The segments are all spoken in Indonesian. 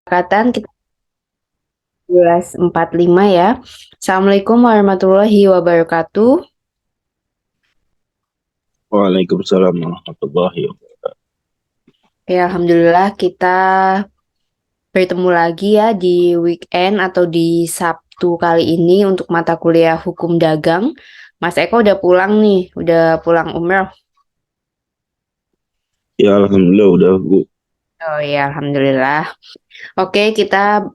Kesepakatan kita 12.45 ya. Assalamualaikum warahmatullahi wabarakatuh. Waalaikumsalam warahmatullahi wabarakatuh. Ya, alhamdulillah kita bertemu lagi ya di weekend atau di Sabtu kali ini untuk mata kuliah hukum dagang. Mas Eko udah pulang nih, udah pulang umroh. Ya alhamdulillah udah Bu. Oh ya, alhamdulillah. Oke, kita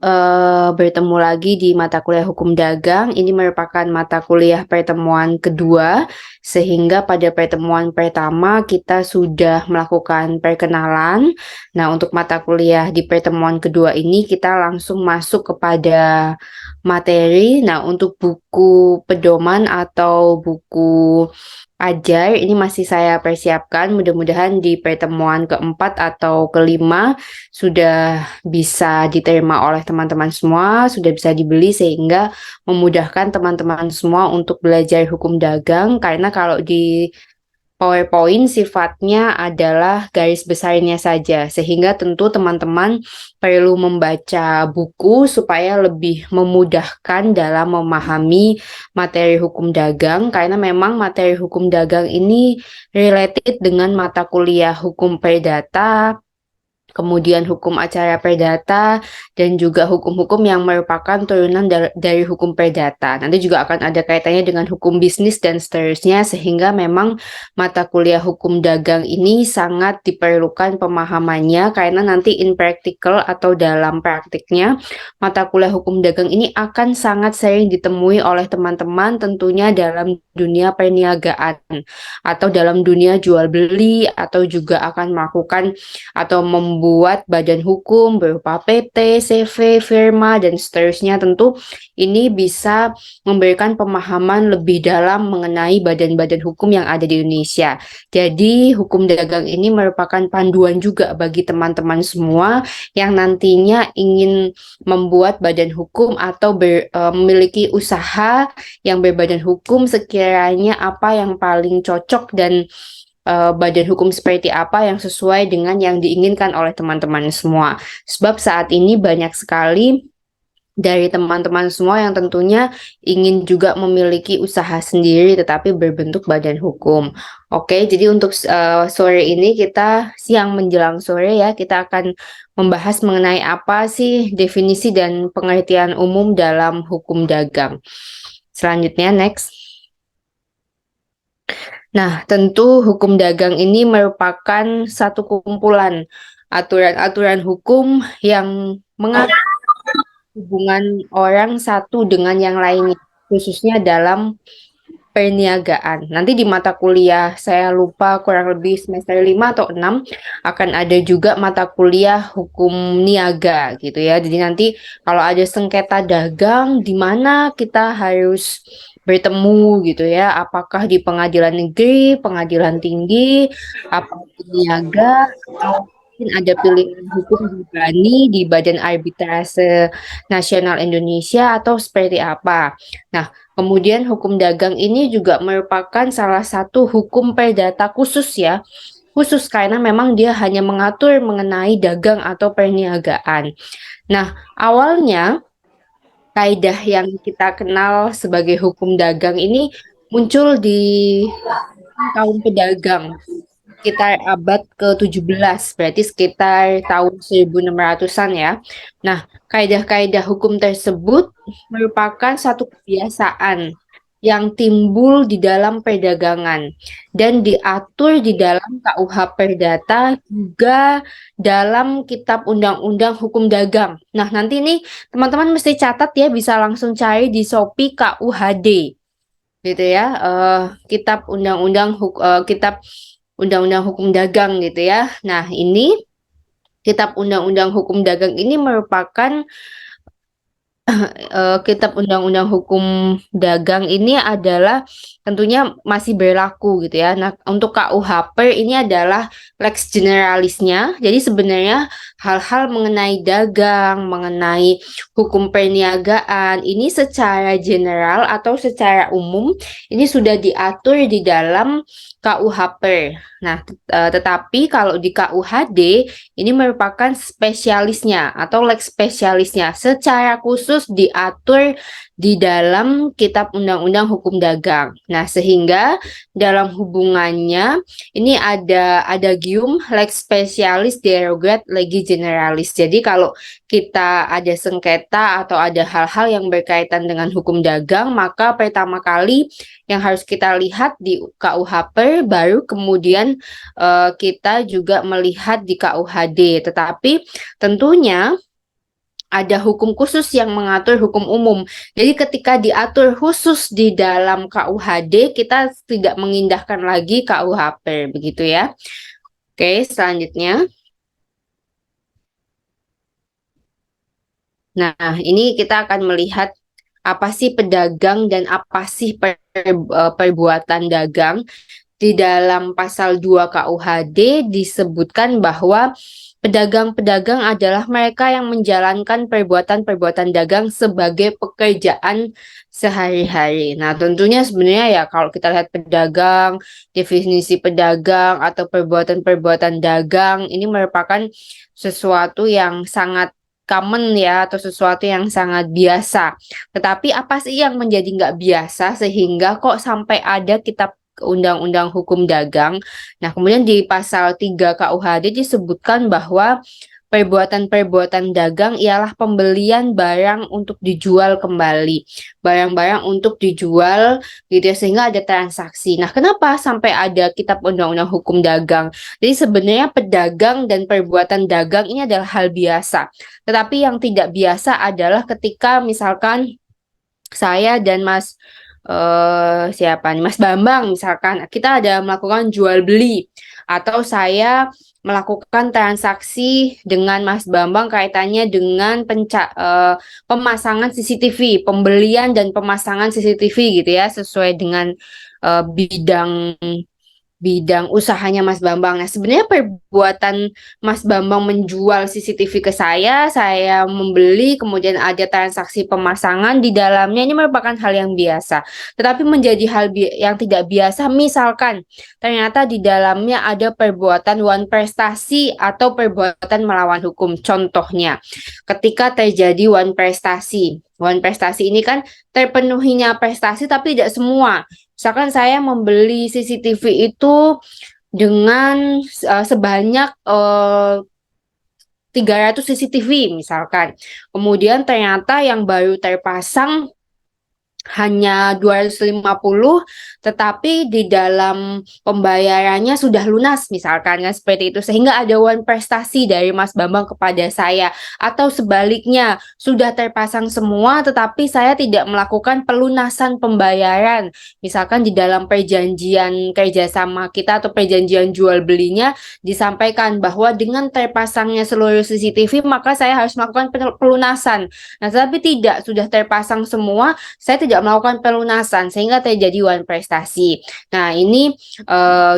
bertemu lagi di mata kuliah hukum dagang. Ini merupakan mata kuliah pertemuan kedua, sehingga pada pertemuan pertama kita sudah melakukan perkenalan. Nah, untuk mata kuliah di pertemuan kedua ini kita langsung masuk kepada materi. Nah, untuk buku pedoman atau buku ajar ini masih saya persiapkan. Mudah-mudahan di pertemuan keempat atau kelima sudah bisa diterima oleh teman-teman semua, sudah bisa dibeli sehingga memudahkan teman-teman semua untuk belajar hukum dagang karena kalau di PowerPoint sifatnya adalah garis besarnya saja, sehingga tentu teman-teman perlu membaca buku supaya lebih memudahkan dalam memahami materi hukum dagang, karena memang materi hukum dagang ini related dengan mata kuliah hukum perdata, kemudian hukum acara perdata, dan juga hukum-hukum yang merupakan turunan dari hukum perdata. Nanti juga akan ada kaitannya dengan hukum bisnis dan seterusnya, sehingga memang mata kuliah hukum dagang ini sangat diperlukan pemahamannya, karena nanti in practical atau dalam praktiknya, mata kuliah hukum dagang ini akan sangat sering ditemui oleh teman-teman tentunya dalam dunia perniagaan atau dalam dunia jual beli, atau juga akan melakukan atau membuat badan hukum berupa PT, CV, firma, dan seterusnya. Tentu ini bisa memberikan pemahaman lebih dalam mengenai badan-badan hukum yang ada di Indonesia. Jadi hukum dagang ini merupakan panduan juga bagi teman-teman semua yang nantinya ingin membuat badan hukum atau memiliki usaha yang berbadan hukum, sekiranya apa yang paling cocok dan badan hukum seperti apa yang sesuai dengan yang diinginkan oleh teman-teman semua. Sebab saat ini banyak sekali dari teman-teman semua yang tentunya ingin juga memiliki usaha sendiri tetapi berbentuk badan hukum. Oke, jadi untuk sore ini kita siang menjelang sore ya, kita akan membahas mengenai apa sih definisi dan pengertian umum dalam hukum dagang. Selanjutnya, next. Nah, tentu hukum dagang ini merupakan satu kumpulan aturan-aturan hukum yang mengatur hubungan orang satu dengan yang lainnya, khususnya dalam perniagaan. Nanti di mata kuliah, saya lupa kurang lebih semester 5 atau 6, akan ada juga mata kuliah hukum niaga gitu ya. Jadi nanti kalau ada sengketa dagang, di mana kita harus bertemu gitu ya. Apakah di pengadilan negeri, pengadilan tinggi, apa di niaga, atau mungkin ada pilihan hukum di Badan Arbitrase Nasional Indonesia atau seperti apa. Nah, kemudian hukum dagang ini juga merupakan salah satu hukum perdata khusus ya. Khusus karena memang dia hanya mengatur mengenai dagang atau perniagaan. Nah, awalnya kaidah yang kita kenal sebagai hukum dagang ini muncul di kaum pedagang sekitar abad ke-17, berarti sekitar tahun 1600-an ya. Nah, kaidah-kaidah hukum tersebut merupakan satu kebiasaan yang timbul di dalam perdagangan dan diatur di dalam KUH Perdata, juga dalam Kitab Undang-Undang Hukum Dagang. Nah, nanti nih teman-teman mesti catat ya, bisa langsung cari di Shopee KUHD gitu ya, Kitab Undang-Undang Hukum Dagang gitu ya. Nah, ini Kitab Undang-Undang Hukum Dagang ini merupakan Kitab Undang-Undang Hukum Dagang ini adalah tentunya masih berlaku gitu ya. Nah, untuk KUHP ini adalah lex generalisnya. Jadi sebenarnya hal-hal mengenai dagang, mengenai hukum perniagaan ini secara general atau secara umum ini sudah diatur di dalam KUHP. Nah, tetapi kalau di KUHD ini merupakan spesialisnya atau lex spesialisnya secara khusus diatur di dalam Kitab Undang-Undang Hukum Dagang. Nah, sehingga dalam hubungannya ini ada adagium lex specialis derogat legi generalis. Jadi kalau kita ada sengketa atau ada hal-hal yang berkaitan dengan hukum dagang, maka pertama kali yang harus kita lihat di KUHP, baru kemudian kita juga melihat di KUHD. Tetapi tentunya ada hukum khusus yang mengatur hukum umum. Jadi ketika diatur khusus di dalam KUHD, kita tidak mengindahkan lagi KUHP, begitu ya. Oke, selanjutnya. Nah, ini kita akan melihat apa sih pedagang dan apa sih perbuatan dagang. Di dalam pasal 2 KUHD disebutkan bahwa pedagang-pedagang adalah mereka yang menjalankan perbuatan-perbuatan dagang sebagai pekerjaan sehari-hari. Nah, tentunya sebenarnya ya kalau kita lihat pedagang, definisi pedagang atau perbuatan-perbuatan dagang ini merupakan sesuatu yang sangat common ya, atau sesuatu yang sangat biasa. Tetapi apa sih yang menjadi nggak biasa sehingga kok sampai ada kitab Undang-Undang Hukum Dagang? Nah, kemudian di pasal 3 KUHD disebutkan bahwa perbuatan-perbuatan dagang ialah pembelian barang untuk dijual kembali, barang-barang untuk dijual gitu ya, sehingga ada transaksi. Nah, kenapa sampai ada kitab Undang-Undang Hukum Dagang? Jadi sebenarnya pedagang dan perbuatan dagang ini adalah hal biasa. Tetapi yang tidak biasa adalah ketika misalkan saya dan siapa nih, Mas Bambang misalkan, kita ada melakukan jual beli, atau saya melakukan transaksi dengan Mas Bambang kaitannya dengan pemasangan CCTV, pembelian dan pemasangan CCTV gitu ya, sesuai dengan bidang usahanya Mas Bambang. Nah, sebenarnya perbuatan Mas Bambang menjual CCTV ke saya membeli, kemudian ada transaksi pemasangan di dalamnya, ini merupakan hal yang biasa. Tetapi menjadi hal yang tidak biasa, misalkan ternyata di dalamnya ada perbuatan wan prestasi atau perbuatan melawan hukum. Contohnya, ketika terjadi wan prestasi ini kan terpenuhinya prestasi tapi tidak semua. Misalkan saya membeli CCTV itu dengan sebanyak 300 CCTV misalkan. Kemudian ternyata yang baru terpasang hanya 250, tetapi di dalam pembayarannya sudah lunas misalkan, kan seperti itu, sehingga ada wan prestasi dari Mas Bambang kepada saya, atau sebaliknya sudah terpasang semua tetapi saya tidak melakukan pelunasan pembayaran, misalkan di dalam perjanjian kerjasama kita atau perjanjian jual belinya disampaikan bahwa dengan terpasangnya seluruh CCTV maka saya harus melakukan pelunasan. Nah, tetapi tidak, sudah terpasang semua, saya tidak melakukan pelunasan sehingga terjadi wan prestasi. Nah, ini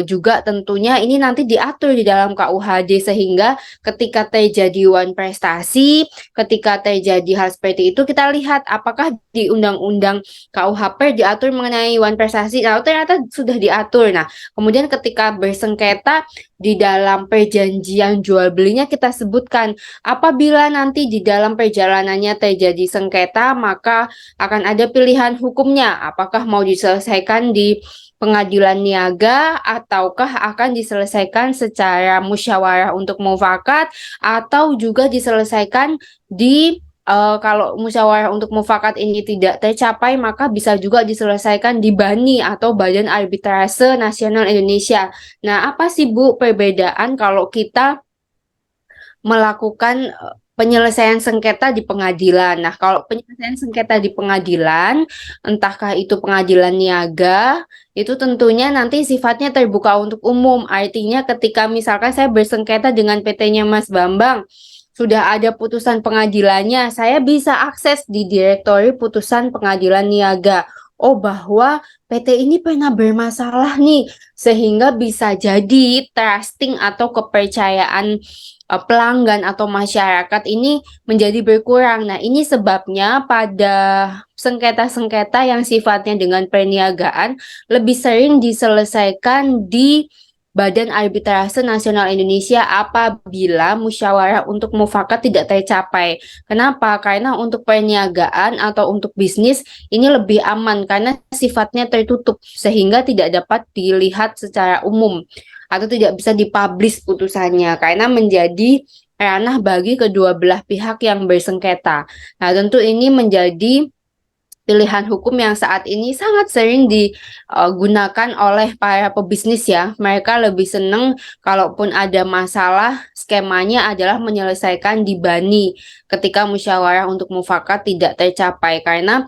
juga tentunya ini nanti diatur di dalam KUHD, sehingga ketika terjadi wan prestasi, ketika terjadi hal seperti itu, kita lihat apakah di undang-undang KUHP diatur mengenai wan prestasi. Nah, ternyata sudah diatur. Nah, kemudian ketika bersengketa di dalam perjanjian jual belinya kita sebutkan apabila nanti di dalam perjalanannya terjadi sengketa, maka akan ada pilihan hukumnya, apakah mau diselesaikan di pengadilan niaga ataukah akan diselesaikan secara musyawarah untuk mufakat, atau juga diselesaikan di kalau musyawarah untuk mufakat ini tidak tercapai, maka bisa juga diselesaikan di BANI atau Badan Arbitrase Nasional Indonesia. Nah, apa sih Bu perbedaan kalau kita melakukan penyelesaian sengketa di pengadilan? Nah, kalau penyelesaian sengketa di pengadilan, entahkah itu pengadilan niaga, itu tentunya nanti sifatnya terbuka untuk umum. Artinya ketika misalkan saya bersengketa dengan PT-nya Mas Bambang, sudah ada putusan pengadilannya, saya bisa akses di direktori putusan pengadilan niaga bahwa PT ini pernah bermasalah nih, sehingga bisa jadi trusting atau kepercayaan pelanggan atau masyarakat ini menjadi berkurang. Nah, ini sebabnya pada sengketa-sengketa yang sifatnya dengan perniagaan lebih sering diselesaikan di Badan Arbitrase Nasional Indonesia apabila musyawarah untuk mufakat tidak tercapai. Kenapa? Karena untuk perniagaan atau untuk bisnis ini lebih aman karena sifatnya tertutup sehingga tidak dapat dilihat secara umum atau tidak bisa dipublish putusannya karena menjadi ranah bagi kedua belah pihak yang bersengketa. Nah, tentu ini menjadi pilihan hukum yang saat ini sangat sering digunakan oleh para pebisnis ya. Mereka lebih senang kalaupun ada masalah, skemanya adalah menyelesaikan di BANI ketika musyawarah untuk mufakat tidak tercapai karena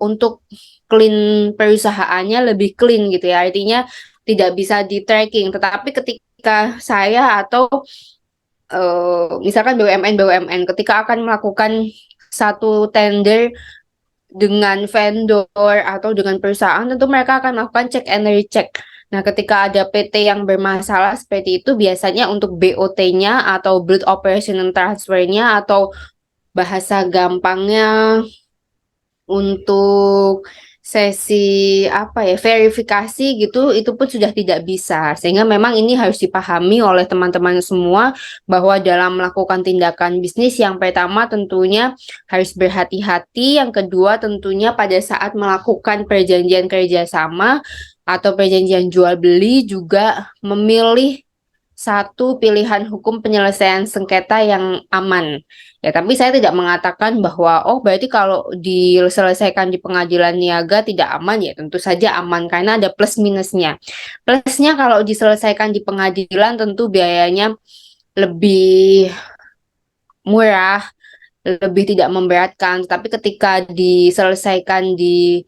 untuk clean perusahaannya lebih clean gitu ya. Artinya tidak bisa di tracking. Tetapi ketika saya atau misalkan BUMN ketika akan melakukan satu tender dengan vendor atau dengan perusahaan, tentu mereka akan melakukan check and recheck. Nah, ketika ada PT yang bermasalah seperti itu, biasanya untuk BOT-nya atau Blood Operation and Transfer-nya atau bahasa gampangnya untuk sesi verifikasi gitu itu pun sudah tidak bisa sehingga memang ini harus dipahami oleh teman-teman semua bahwa dalam melakukan tindakan bisnis yang pertama tentunya harus berhati-hati, yang kedua tentunya pada saat melakukan perjanjian kerjasama atau perjanjian jual beli juga memilih satu pilihan hukum penyelesaian sengketa yang aman. Ya, tapi saya tidak mengatakan bahwa berarti kalau diselesaikan di pengadilan niaga tidak aman, ya tentu saja aman karena ada plus minusnya. Plusnya kalau diselesaikan di pengadilan tentu biayanya lebih murah, lebih tidak memberatkan. Tapi ketika diselesaikan di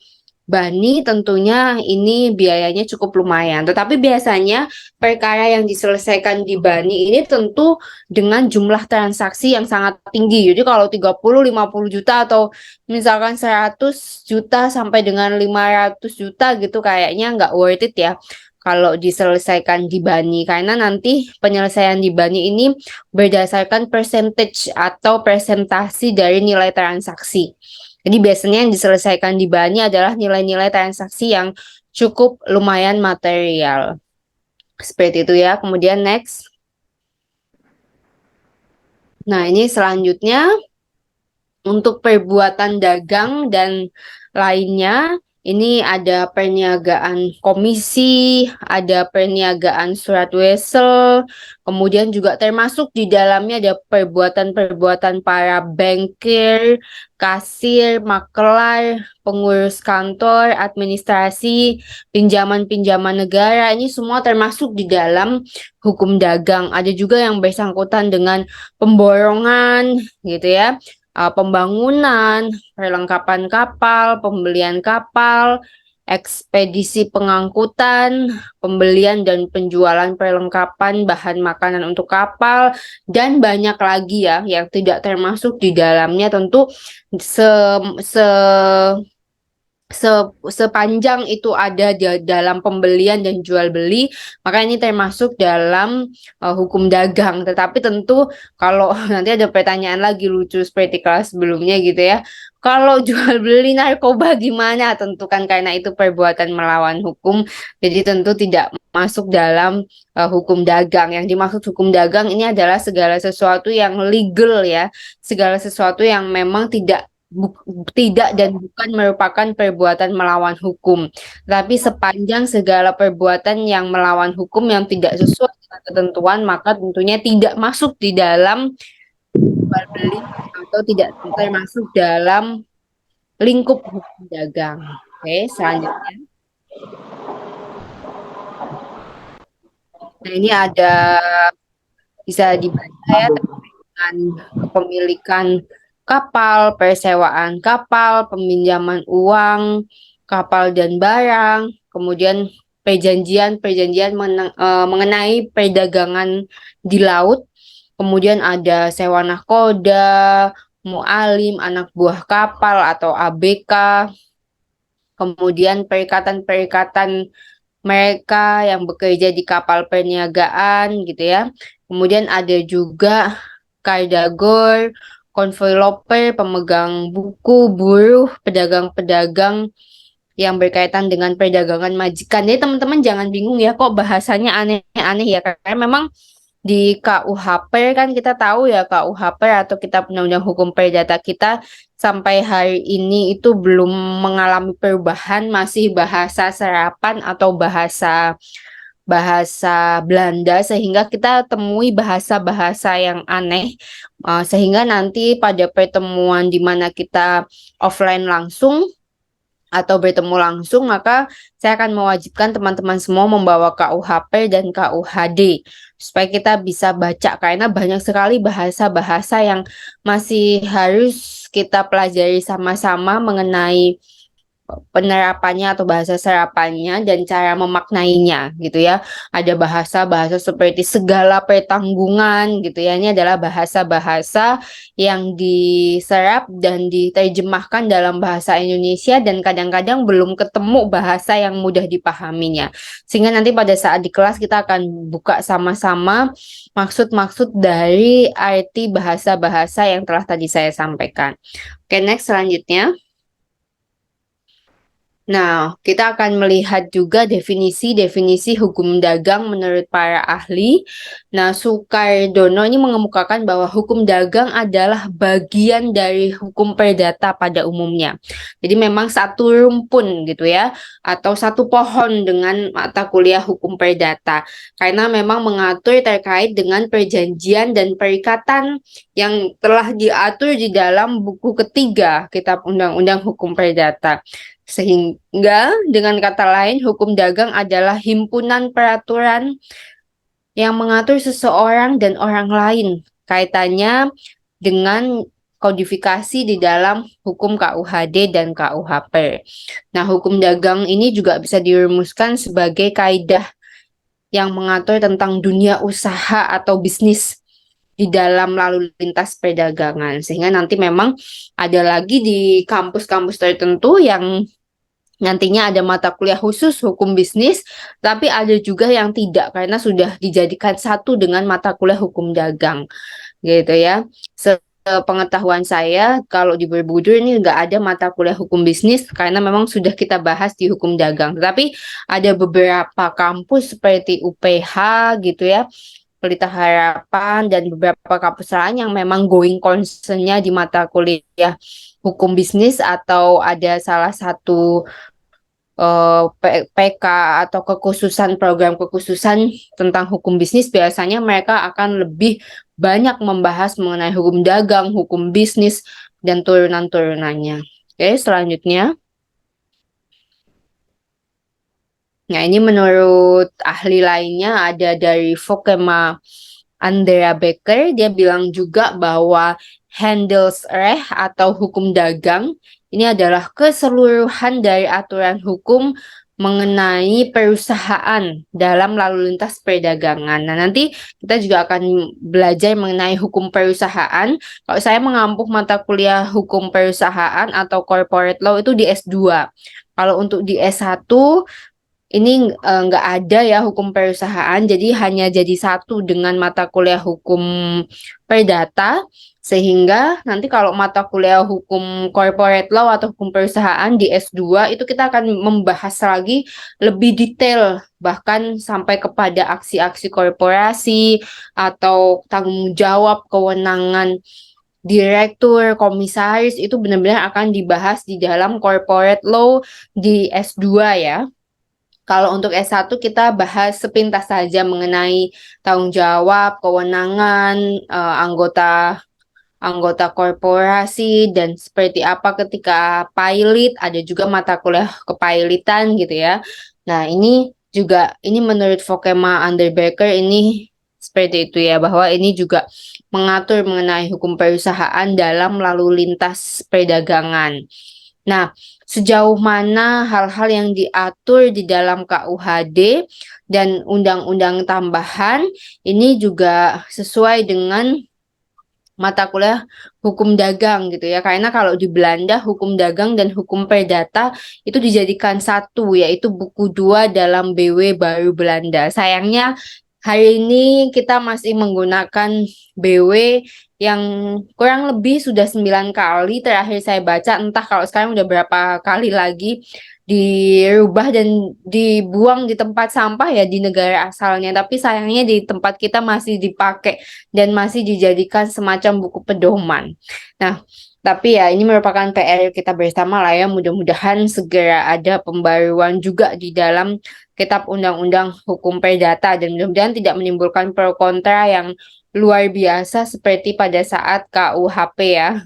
BANI tentunya ini biayanya cukup lumayan. Tetapi biasanya perkara yang diselesaikan di BANI ini tentu dengan jumlah transaksi yang sangat tinggi. Jadi kalau 30-50 juta atau misalkan 100 juta sampai dengan 500 juta gitu kayaknya nggak worth it ya kalau diselesaikan di BANI. Karena nanti penyelesaian di BANI ini berdasarkan percentage atau presentasi dari nilai transaksi. Jadi biasanya yang diselesaikan di BANI adalah nilai-nilai transaksi yang cukup lumayan material. Seperti itu ya. Kemudian next. Nah, ini selanjutnya untuk perbuatan dagang dan lainnya, ini ada perniagaan komisi, ada perniagaan surat wesel, kemudian juga termasuk di dalamnya ada perbuatan-perbuatan para bankir, kasir, makelar, pengurus kantor, administrasi, pinjaman-pinjaman negara, ini semua termasuk di dalam hukum dagang. Ada juga yang bersangkutan dengan pemborongan gitu ya, pembangunan, perlengkapan kapal, pembelian kapal, ekspedisi pengangkutan, pembelian dan penjualan perlengkapan bahan makanan untuk kapal, dan banyak lagi ya yang tidak termasuk di dalamnya. Tentu se, se sepanjang itu ada dalam pembelian dan jual beli, maka ini termasuk dalam hukum dagang. Tetapi tentu kalau nanti ada pertanyaan lagi lucu seperti kelas sebelumnya gitu ya, kalau jual beli narkoba gimana? Tentu kan karena itu perbuatan melawan hukum, jadi tentu tidak masuk dalam hukum dagang. Yang dimaksud hukum dagang ini adalah segala sesuatu yang legal ya, segala sesuatu yang memang tidak dan bukan merupakan perbuatan melawan hukum, tapi sepanjang segala perbuatan yang melawan hukum yang tidak sesuai dengan ketentuan maka tentunya tidak masuk di dalam jual beli atau tidak termasuk dalam lingkup hukum dagang. Oke, selanjutnya. Nah, ini bisa dibaca ya dengan kepemilikan kapal, persewaan kapal, peminjaman uang, kapal dan barang, kemudian perjanjian mengenai perdagangan di laut, kemudian ada sewa nahkoda, mualim, anak buah kapal atau ABK, kemudian perikatan-perikatan mereka yang bekerja di kapal perniagaan gitu ya. Kemudian ada juga Kardagor, konvoi loper, pemegang buku, buruh, pedagang-pedagang yang berkaitan dengan perdagangan majikan. Jadi teman-teman jangan bingung ya kok bahasanya aneh-aneh ya, karena memang di KUHP kan kita tahu ya, KUHP atau Kitab Undang-Undang Hukum Perdata kita sampai hari ini itu belum mengalami perubahan, masih bahasa serapan atau bahasa bahasa Belanda, sehingga kita temui bahasa-bahasa yang aneh. Sehingga nanti pada pertemuan di mana kita offline langsung atau bertemu langsung, maka saya akan mewajibkan teman-teman semua membawa KUHP dan KUHD supaya kita bisa baca, karena banyak sekali bahasa-bahasa yang masih harus kita pelajari sama-sama mengenai penerapannya atau bahasa serapannya dan cara memaknainya gitu ya. Ada bahasa-bahasa seperti segala pertanggungan gitu ya. Ini adalah bahasa-bahasa yang diserap dan diterjemahkan dalam bahasa Indonesia dan kadang-kadang belum ketemu bahasa yang mudah dipahaminya. Sehingga nanti pada saat di kelas kita akan buka sama-sama maksud-maksud dari arti bahasa-bahasa yang telah tadi saya sampaikan. Oke, next selanjutnya. Nah, kita akan melihat juga definisi-definisi hukum dagang menurut para ahli. Nah, Sukardono ini mengemukakan bahwa hukum dagang adalah bagian dari hukum perdata pada umumnya. Jadi memang satu rumpun gitu ya, atau satu pohon dengan mata kuliah hukum perdata. Karena memang mengatur terkait dengan perjanjian dan perikatan yang telah diatur di dalam buku ketiga Kitab Undang-Undang Hukum Perdata. Sehingga dengan kata lain, hukum dagang adalah himpunan peraturan yang mengatur seseorang dan orang lain kaitannya dengan kodifikasi di dalam hukum KUHD dan KUHP. Nah, hukum dagang ini juga bisa dirumuskan sebagai kaidah yang mengatur tentang dunia usaha atau bisnis di dalam lalu lintas perdagangan. Sehingga nanti memang ada lagi di kampus-kampus tertentu yang nantinya ada mata kuliah khusus hukum bisnis, tapi ada juga yang tidak karena sudah dijadikan satu dengan mata kuliah hukum dagang, gitu ya. Sepengetahuan saya, kalau di Borobudur ini nggak ada mata kuliah hukum bisnis karena memang sudah kita bahas di hukum dagang. Tapi ada beberapa kampus seperti UPH gitu ya, Pelita Harapan, dan beberapa kampus lain yang memang going concern-nya di mata kuliah hukum bisnis, atau ada salah satu PK atau kekhususan program kekhususan tentang hukum bisnis, biasanya mereka akan lebih banyak membahas mengenai hukum dagang, hukum bisnis, dan turunan-turunannya. Oke, selanjutnya. Nah, ini menurut ahli lainnya ada dari Vokema Andrea Becker. Dia bilang juga bahwa Handelsrecht atau hukum dagang ini adalah keseluruhan dari aturan hukum mengenai perusahaan dalam lalu lintas perdagangan. Nah, nanti kita juga akan belajar mengenai hukum perusahaan. Kalau saya mengampu mata kuliah hukum perusahaan atau corporate law itu di S2. Kalau untuk di S1 ini nggak ada ya hukum perusahaan, jadi hanya jadi satu dengan mata kuliah hukum perdata, sehingga nanti kalau mata kuliah hukum corporate law atau hukum perusahaan di S2 itu kita akan membahas lagi lebih detail, bahkan sampai kepada aksi-aksi korporasi atau tanggung jawab kewenangan direktur, komisaris, itu benar-benar akan dibahas di dalam corporate law di S2 ya. Kalau untuk S1 kita bahas sepintas saja mengenai tanggung jawab, kewenangan, anggota korporasi, dan seperti apa ketika pilot, ada juga mata kuliah kepilotan gitu ya. Nah, ini juga, ini menurut Vokema Underbecker ini seperti itu ya, bahwa ini juga mengatur mengenai hukum perusahaan dalam lalu lintas perdagangan. Nah, sejauh mana hal-hal yang diatur di dalam KUHD dan undang-undang tambahan ini juga sesuai dengan mata kuliah hukum dagang gitu ya. Karena kalau di Belanda hukum dagang dan hukum perdata itu dijadikan satu, yaitu buku 2 dalam BW Baru Belanda. Sayangnya hari ini kita masih menggunakan BW yang kurang lebih sudah 9 kali terakhir saya baca, entah kalau sekarang udah berapa kali lagi dirubah dan dibuang di tempat sampah ya di negara asalnya, tapi sayangnya di tempat kita masih dipakai dan masih dijadikan semacam buku pedoman. Nah, tapi ya ini merupakan PR kita bersama lah ya, mudah-mudahan segera ada pembaruan juga di dalam Kitab Undang-Undang Hukum Perdata dan mudah-mudahan tidak menimbulkan pro kontra yang luar biasa seperti pada saat KUHP ya.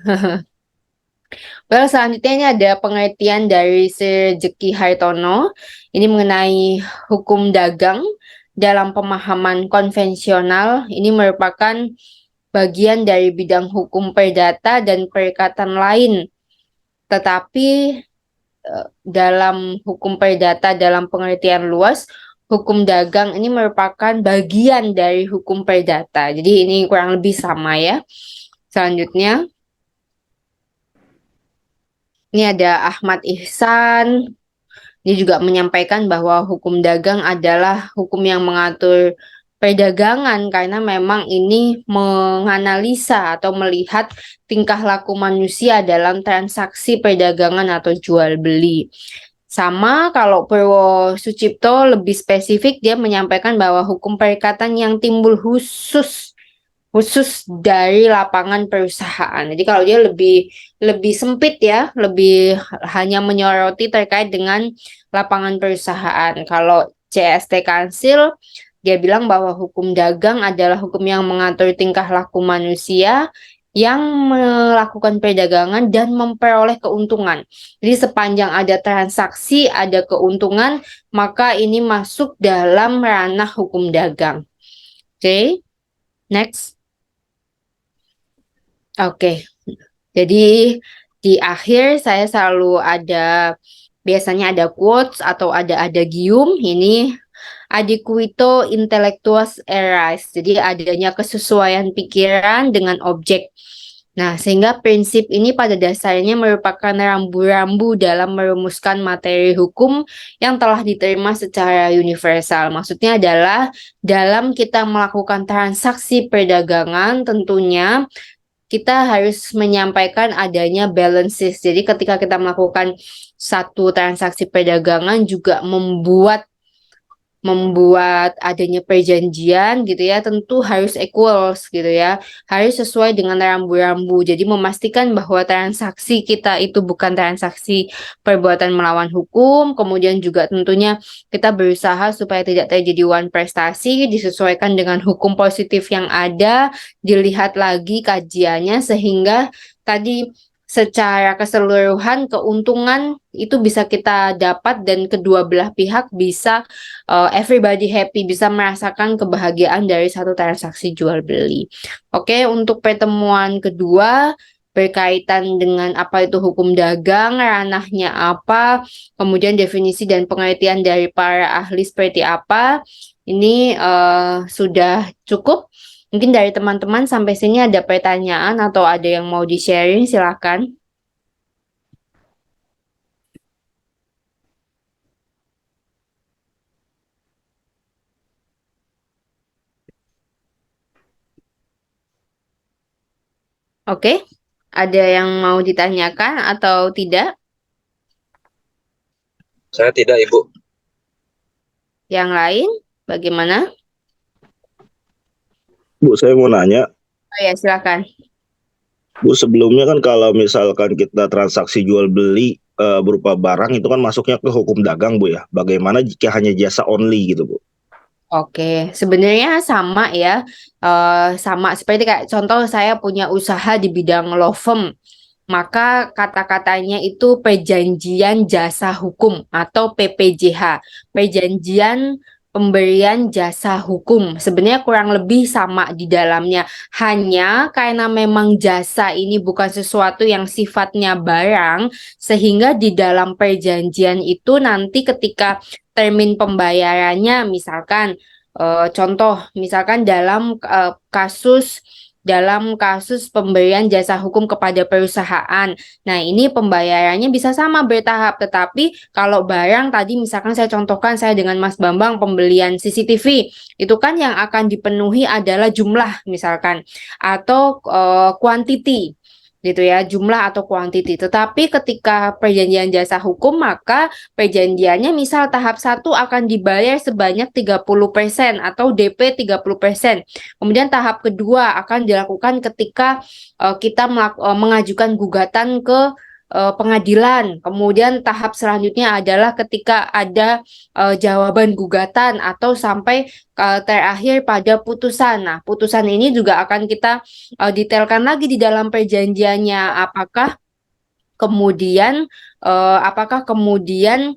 Well, selanjutnya ini ada pengertian dari Sir Jeki Hartono. Ini mengenai hukum dagang dalam pemahaman konvensional. Ini merupakan bagian dari bidang hukum perdata dan perikatan lain. Tetapi dalam hukum perdata dalam pengertian luas, hukum dagang ini merupakan bagian dari hukum perdata. Jadi ini kurang lebih sama ya. Selanjutnya, ini ada Ahmad Ihsan. Dia juga menyampaikan bahwa hukum dagang adalah hukum yang mengatur perdagangan karena memang ini menganalisa atau melihat tingkah laku manusia dalam transaksi perdagangan atau jual beli. Sama kalau Purwo Sucipto lebih spesifik, dia menyampaikan bahwa hukum perikatan yang timbul khusus dari lapangan perusahaan. Jadi kalau dia lebih sempit ya, lebih hanya menyoroti terkait dengan lapangan perusahaan. Kalau CST Kansil dia bilang bahwa hukum dagang adalah hukum yang mengatur tingkah laku manusia yang melakukan perdagangan dan memperoleh keuntungan. Jadi sepanjang ada transaksi, ada keuntungan, maka ini masuk dalam ranah hukum dagang. Oke, next. Oke, jadi di akhir saya selalu biasanya ada quotes atau ada adagium. Ini adiquito intellectuas eris, jadi adanya kesesuaian pikiran dengan objek. Nah, sehingga prinsip ini pada dasarnya merupakan rambu-rambu dalam merumuskan materi hukum yang telah diterima secara universal. Maksudnya adalah dalam kita melakukan transaksi perdagangan tentunya kita harus menyampaikan adanya balances. Jadi ketika kita melakukan satu transaksi perdagangan juga membuat adanya perjanjian gitu ya, tentu harus equals gitu ya, harus sesuai dengan rambu-rambu. Jadi memastikan bahwa transaksi kita itu bukan transaksi perbuatan melawan hukum, kemudian juga tentunya kita berusaha supaya tidak terjadi wan prestasi, disesuaikan dengan hukum positif yang ada, dilihat lagi kajiannya sehingga tadi secara keseluruhan keuntungan itu bisa kita dapat dan kedua belah pihak bisa everybody happy, bisa merasakan kebahagiaan dari satu transaksi jual beli. Oke, untuk pertemuan kedua berkaitan dengan apa itu hukum dagang, ranahnya apa, kemudian definisi dan pengertian dari para ahli seperti apa, ini sudah cukup. Mungkin dari teman-teman sampai sini ada pertanyaan atau ada yang mau di-sharing, silakan. Oke, ada yang mau ditanyakan atau tidak? Saya tidak, Ibu. Yang lain, bagaimana? Bu, saya mau nanya. Oh ya, silakan. Bu, sebelumnya kan kalau misalkan kita transaksi jual beli berupa barang itu kan masuknya ke hukum dagang, Bu ya. Bagaimana jika hanya jasa only gitu, Bu? Oke, sebenarnya sama ya, sama seperti kayak contoh saya punya usaha di bidang law firm, maka kata-katanya itu perjanjian jasa hukum atau PPJH, perjanjian pemberian jasa hukum. Sebenarnya kurang lebih sama di dalamnya, hanya karena memang jasa ini bukan sesuatu yang sifatnya barang, sehingga di dalam perjanjian itu nanti ketika termin pembayarannya misalkan contoh misalkan dalam kasus dalam kasus pemberian jasa hukum kepada perusahaan. Nah, ini pembayarannya bisa sama bertahap, tetapi kalau barang tadi misalkan saya contohkan saya dengan Mas Bambang pembelian CCTV, itu kan yang akan dipenuhi adalah jumlah misalkan atau quantity gitu ya, jumlah atau quantity. Tetapi ketika perjanjian jasa hukum maka perjanjiannya misal tahap 1 akan dibayar sebanyak 30% atau DP 30%. Kemudian tahap kedua akan dilakukan ketika kita mengajukan gugatan ke pengadilan. Kemudian tahap selanjutnya adalah ketika ada jawaban gugatan atau sampai terakhir pada putusan. Nah, putusan ini juga akan kita detailkan lagi di dalam perjanjiannya. Kemudian apakah kemudian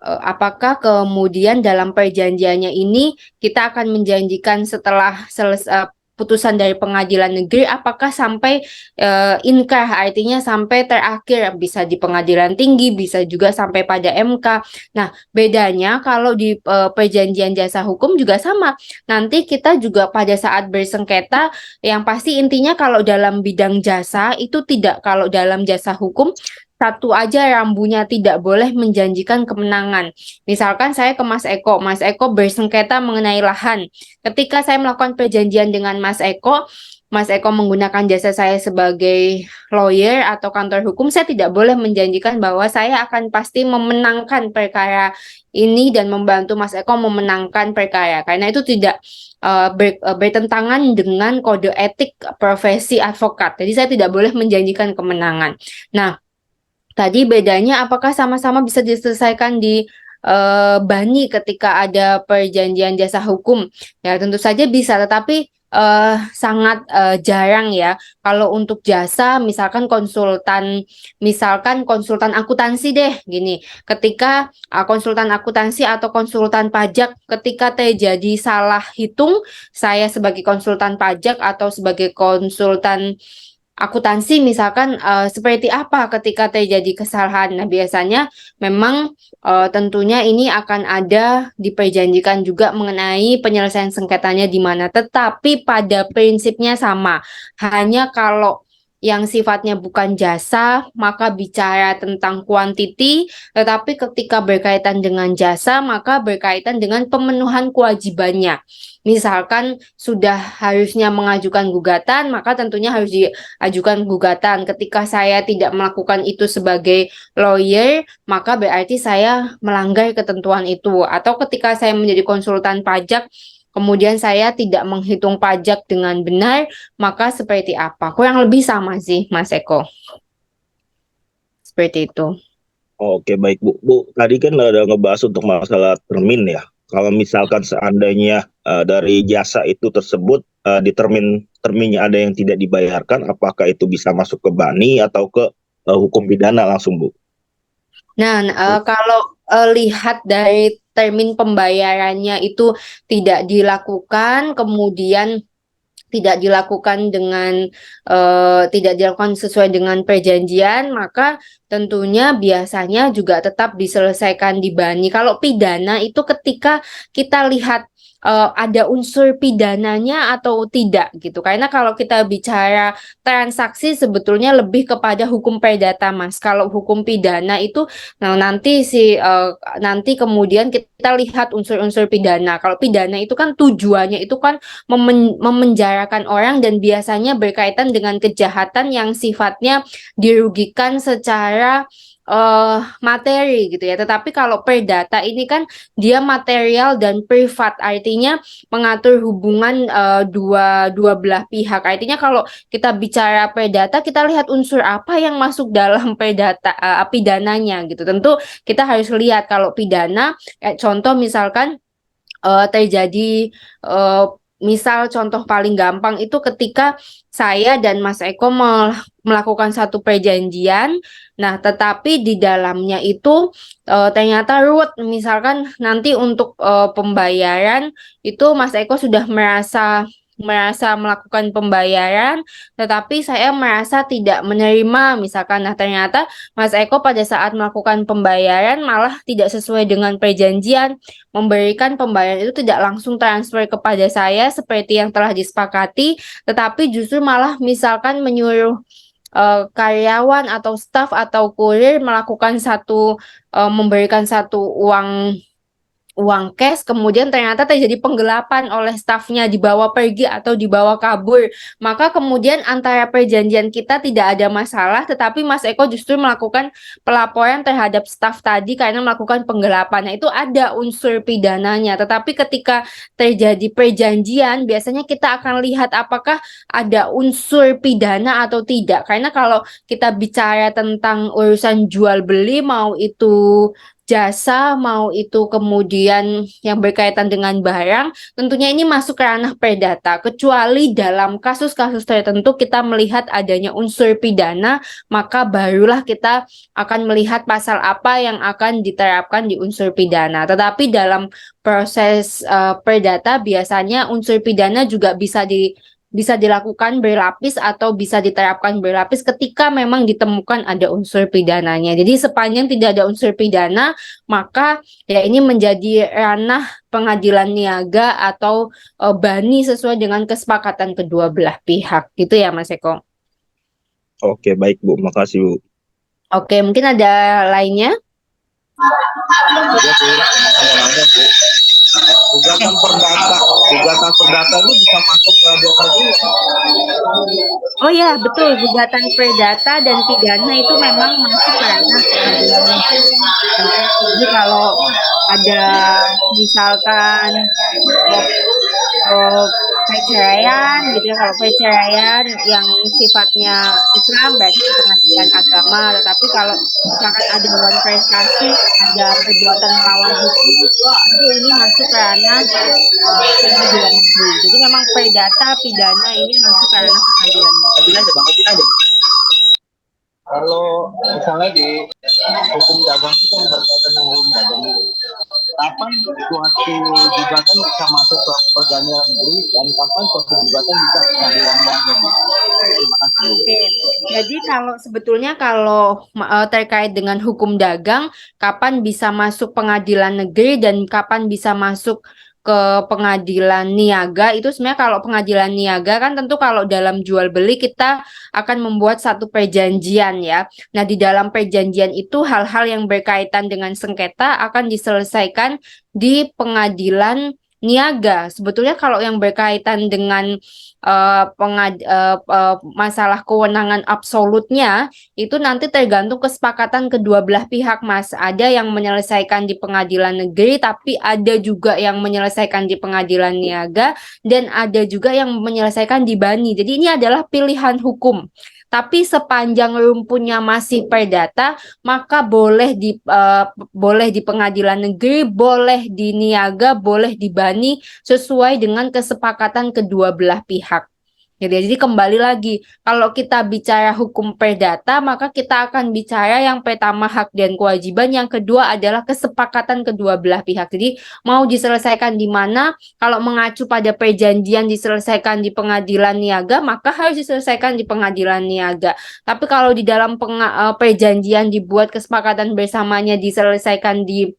apakah kemudian dalam perjanjiannya ini kita akan menjanjikan setelah selesai putusan dari pengadilan negeri apakah sampai inkrah artinya sampai terakhir bisa di pengadilan tinggi bisa juga sampai pada MK. Nah, bedanya kalau di perjanjian jasa hukum juga sama. Nanti kita juga pada saat bersengketa yang pasti intinya kalau dalam bidang jasa itu tidak, kalau dalam jasa hukum satu aja rambunya tidak boleh menjanjikan kemenangan. Misalkan saya ke Mas Eko bersengketa mengenai lahan. Ketika saya melakukan perjanjian dengan Mas Eko menggunakan jasa saya sebagai lawyer atau kantor hukum, saya tidak boleh menjanjikan bahwa saya akan pasti memenangkan perkara ini dan membantu Mas Eko memenangkan perkara. Karena itu tidak bertentangan dengan kode etik profesi advokat. Jadi saya tidak boleh menjanjikan kemenangan. Nah, tadi bedanya apakah sama-sama bisa diselesaikan di BANI ketika ada perjanjian jasa hukum? Ya tentu saja bisa, tetapi sangat jarang ya. Kalau untuk jasa, misalkan konsultan akuntansi deh, gini. Ketika konsultan akuntansi atau konsultan pajak, ketika terjadi salah hitung, saya sebagai konsultan pajak atau sebagai konsultan akuntansi misalkan seperti apa ketika terjadi kesalahan. Nah, biasanya memang tentunya ini akan ada diperjanjikan juga mengenai penyelesaian sengketanya di mana, tetapi pada prinsipnya sama. Hanya kalau yang sifatnya bukan jasa, maka bicara tentang quantity, tetapi ketika berkaitan dengan jasa, maka berkaitan dengan pemenuhan kewajibannya. Misalkan sudah harusnya mengajukan gugatan, maka tentunya harus ajukan gugatan. Ketika saya tidak melakukan itu sebagai lawyer, maka berarti saya melanggar ketentuan itu. Atau ketika saya menjadi konsultan pajak, kemudian saya tidak menghitung pajak dengan benar, maka seperti apa? Kurang lebih sama sih, Mas Eko. Seperti itu. Oke, baik Bu. Bu, tadi kan ada ngebahas untuk masalah termin ya. Kalau misalkan seandainya dari jasa itu tersebut di terminnya ada yang tidak dibayarkan, apakah itu bisa masuk ke BANI atau ke hukum pidana langsung, Bu? Nah, kalau lihat dari termin pembayarannya itu tidak dilakukan, kemudian tidak dilakukan sesuai dengan perjanjian, maka tentunya biasanya juga tetap diselesaikan di BANI. Kalau pidana itu ketika kita lihat ada unsur pidananya atau tidak gitu. Karena kalau kita bicara transaksi sebetulnya lebih kepada hukum perdata, Mas. Kalau hukum pidana itu nah nanti kemudian kita lihat unsur-unsur pidana. Kalau pidana itu kan tujuannya itu kan memenjarakan orang dan biasanya berkaitan dengan kejahatan yang sifatnya dirugikan secara materi gitu ya. Tetapi kalau perdata ini kan dia material dan privat, artinya mengatur hubungan dua belah pihak. Artinya kalau kita bicara perdata, kita lihat unsur apa yang masuk dalam perdata pidananya gitu. Tentu kita harus lihat kalau pidana, contoh misalkan terjadi misal contoh paling gampang itu ketika saya dan Mas Eko melakukan satu perjanjian, nah tetapi di dalamnya itu ternyata ruwet, misalkan nanti untuk pembayaran itu Mas Eko sudah merasa merasa melakukan pembayaran, tetapi saya merasa tidak menerima misalkan. Nah, ternyata Mas Eko pada saat melakukan pembayaran malah tidak sesuai dengan perjanjian, memberikan pembayaran itu tidak langsung transfer kepada saya seperti yang telah disepakati, tetapi justru malah misalkan menyuruh karyawan atau staf atau kurir melakukan memberikan satu uang cash, kemudian ternyata terjadi penggelapan oleh stafnya, dibawa pergi atau dibawa kabur. Maka kemudian antara perjanjian kita tidak ada masalah, tetapi Mas Eko justru melakukan pelaporan terhadap staf tadi karena melakukan penggelapan. Nah, itu ada unsur pidananya. Tetapi ketika terjadi perjanjian, biasanya kita akan lihat apakah ada unsur pidana atau tidak. Karena kalau kita bicara tentang urusan jual beli, mau itu jasa, mau itu kemudian yang berkaitan dengan barang, tentunya ini masuk ke ranah perdata. Kecuali dalam kasus-kasus tertentu kita melihat adanya unsur pidana, maka barulah kita akan melihat pasal apa yang akan diterapkan di unsur pidana. Tetapi dalam proses perdata biasanya unsur pidana juga bisa dilakukan berlapis atau bisa diterapkan berlapis ketika memang ditemukan ada unsur pidananya. Jadi sepanjang tidak ada unsur pidana, maka ya ini menjadi ranah pengadilan niaga atau bani sesuai dengan kesepakatan kedua belah pihak. Gitu ya, Mas Eko. Oke, baik Bu, makasih Bu. Oke, mungkin ada lainnya? Iya Bu, saya nanya Bu, gugatan perdata ini bisa masuk ke dua negeri. Oh ya, betul. Gugatan perdata dan pidana itu memang masuk ke ranah pengadilan negeri. Jadi kalau ada misalkan eh, eh, perceraian gitu ya, kalau perceraian yang sifatnya Islam berarti di pengadilan agama, tetapi kalau misalkan ada wan prestasi, ada perbuatan melawan hukum, tentu ini masuk ke ranah pengadilan negeri. Jadi memang perdata pidana ini masuk ke ranah pengadilan negeri. Kalau misalnya di hukum dagang itu kan berkaitan dengan hukum dagang itu, kapan suatu gugatan bisa masuk ke pengadilan negeri dan kapan suatu gugatan bisa ke pengadilan luar negeri? Terima kasih. Oke, jadi kalau terkait dengan hukum dagang, kapan bisa masuk pengadilan negeri dan kapan bisa masuk ke pengadilan niaga, itu sebenarnya kalau pengadilan niaga kan tentu kalau dalam jual beli kita akan membuat satu perjanjian ya. Nah, di dalam perjanjian itu hal-hal yang berkaitan dengan sengketa akan diselesaikan di pengadilan niaga. Sebetulnya kalau yang berkaitan dengan masalah kewenangan absolutnya itu nanti tergantung kesepakatan kedua belah pihak, Mas. Ada yang menyelesaikan di pengadilan negeri, tapi ada juga yang menyelesaikan di pengadilan niaga, dan ada juga yang menyelesaikan di bani. Jadi ini adalah pilihan hukum. Tapi sepanjang rumpunnya masih perdata, maka boleh di pengadilan negeri, boleh di niaga, boleh di bani sesuai dengan kesepakatan kedua belah pihak. Jadi kembali lagi, kalau kita bicara hukum perdata, maka kita akan bicara yang pertama hak dan kewajiban, yang kedua adalah kesepakatan kedua belah pihak. Jadi mau diselesaikan di mana, kalau mengacu pada perjanjian diselesaikan di pengadilan niaga, maka harus diselesaikan di pengadilan niaga. Tapi kalau di dalam perjanjian dibuat kesepakatan bersamanya diselesaikan di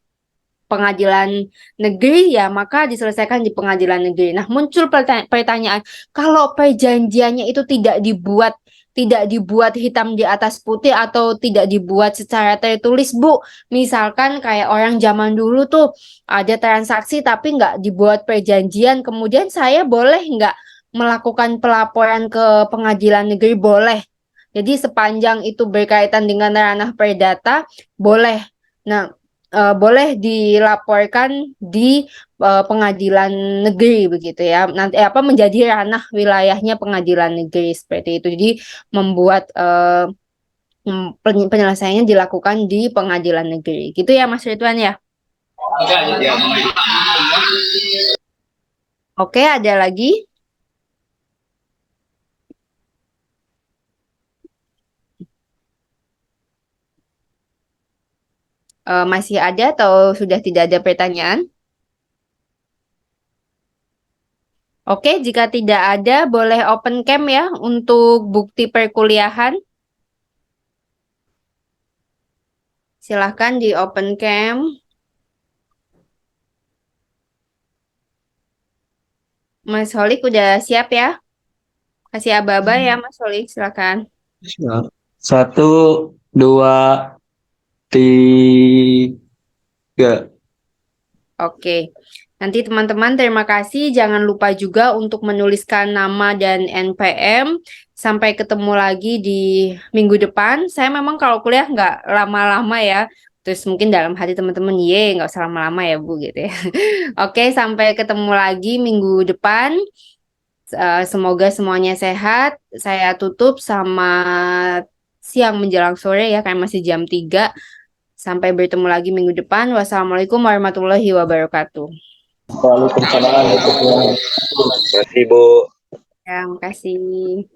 pengadilan negeri, ya maka diselesaikan di pengadilan negeri. Nah, muncul pertanyaan, kalau perjanjiannya itu tidak dibuat hitam di atas putih atau tidak dibuat secara tertulis, Bu. Misalkan kayak orang zaman dulu tuh ada transaksi tapi nggak dibuat perjanjian, kemudian saya boleh nggak melakukan pelaporan ke pengadilan negeri? Boleh. Jadi sepanjang itu berkaitan dengan ranah perdata, boleh. Nah, boleh dilaporkan di pengadilan negeri begitu ya. Nanti menjadi ranah wilayahnya pengadilan negeri seperti itu. Jadi membuat penyelesaiannya dilakukan di pengadilan negeri. Gitu ya, Mas Ridwan ya. Ya, Oke, ada lagi? Masih ada atau sudah tidak ada pertanyaan? Oke, jika tidak ada, boleh open cam ya untuk bukti perkuliahan. Silahkan di open cam. Mas Holik udah siap ya? Kasih aba-aba ya Mas Holik, silakan. Siap. 1, 2, 3. Oke, nanti teman-teman terima kasih. Jangan lupa juga untuk menuliskan nama dan NPM. Sampai ketemu lagi di minggu depan. Saya memang kalau kuliah nggak lama-lama ya. Terus mungkin dalam hati teman-teman, nggak usah lama-lama ya Bu gitu ya. Oke, sampai ketemu lagi minggu depan. Semoga semuanya sehat. Saya tutup sama siang menjelang sore ya, kayak masih jam 3. Sampai bertemu lagi minggu depan. Wassalamualaikum warahmatullahi wabarakatuh. Waalaikumsalam. Terima kasih Bu. Ya, makasih.